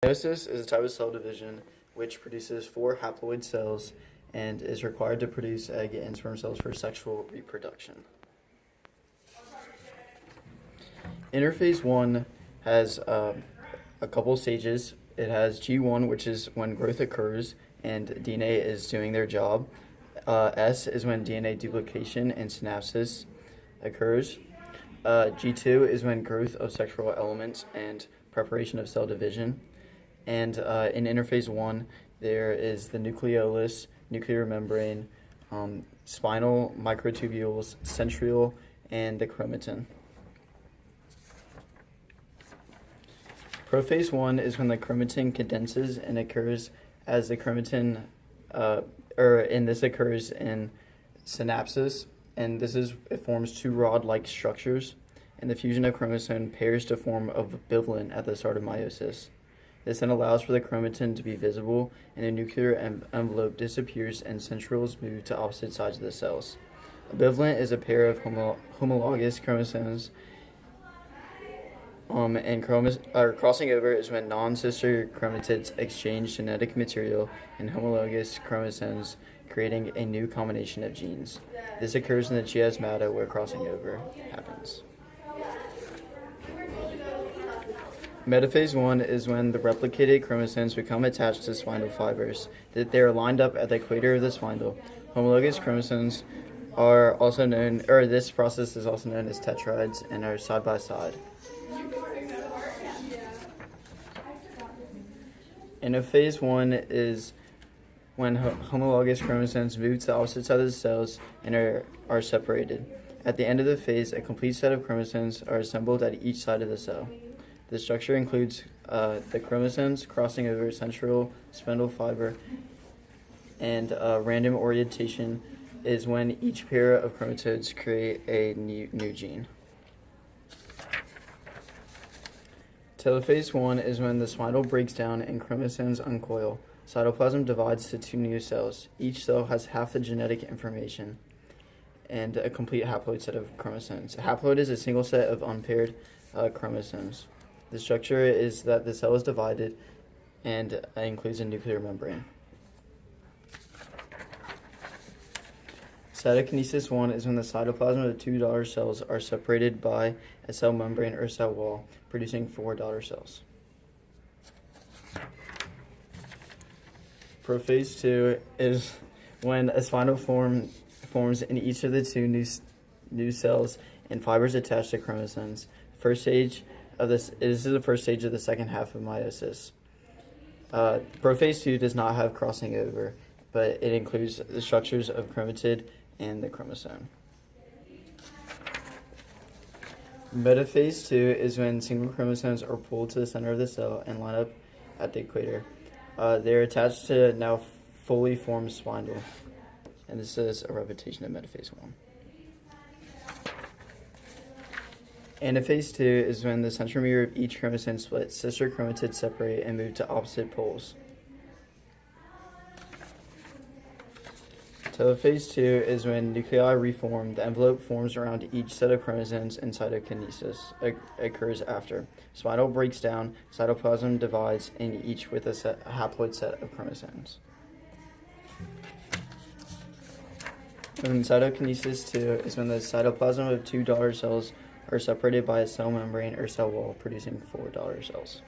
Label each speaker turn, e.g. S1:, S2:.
S1: Meiosis is a type of cell division which produces 4 haploid cells and is required to produce egg and sperm cells for sexual reproduction. Interphase 1 has a couple stages. It has G1, which is when growth occurs and DNA is doing their job. S is when DNA duplication and synapsis occurs. G2 is when growth of sexual elements and preparation of cell division. And in interphase 1, there is the nucleolus, nuclear membrane, spinal microtubules, centriole, and the chromatin. Prophase 1 is when the chromatin condenses and occurs as the chromatin, this occurs in synapsis, and it forms 2 rod-like structures, and the fusion of chromosome pairs to form a bivalent at the start of meiosis. This then allows for the chromatin to be visible, and the nuclear envelope disappears and centrioles move to opposite sides of the cells. A bivalent is a pair of homologous chromosomes, and crossing over is when non-sister chromatids exchange genetic material in homologous chromosomes, creating a new combination of genes. This occurs in the chiasmata where crossing over happens. Metaphase 1 is when the replicated chromosomes become attached to spindle fibers. They are lined up at the equator of the spindle. Homologous chromosomes are also known, this process is also known as tetrads, and are side by side. Anaphase 1 is when homologous chromosomes move to the opposite side of the cells and are separated. At the end of the phase, a complete set of chromosomes are assembled at each side of the cell. The structure includes the chromosomes crossing over central spindle fiber, and random orientation is when each pair of chromatids create a new gene. Telophase 1 is when the spindle breaks down and chromosomes uncoil. Cytoplasm divides to 2 new cells. Each cell has half the genetic information and a complete haploid set of chromosomes. A haploid is a single set of unpaired chromosomes. The structure is that the cell is divided and includes a nuclear membrane. Cytokinesis 1 is when the cytoplasm of the 2 daughter cells are separated by a cell membrane or cell wall, producing 4 daughter cells. Prophase 2 is when a spindle forms in each of the 2 new cells and fibers attached to chromosomes. This is the first stage of the second half of meiosis. Prophase 2 does not have crossing over, but it includes the structures of chromatid and the chromosome. Metaphase 2 is when single chromosomes are pulled to the center of the cell and line up at the equator. They are attached to now fully formed spindle, and this is a repetition of metaphase 1. Anaphase 2 is when the centromere of each chromosome splits, sister chromatids separate and move to opposite poles. Telophase 2 is when nuclei reform, the envelope forms around each set of chromosomes, and cytokinesis occurs after. Spindle breaks down, cytoplasm divides, and each with a haploid set of chromosomes. And cytokinesis 2 is when the cytoplasm of 2 daughter cells are separated by a cell membrane or cell wall, producing 4 daughter cells.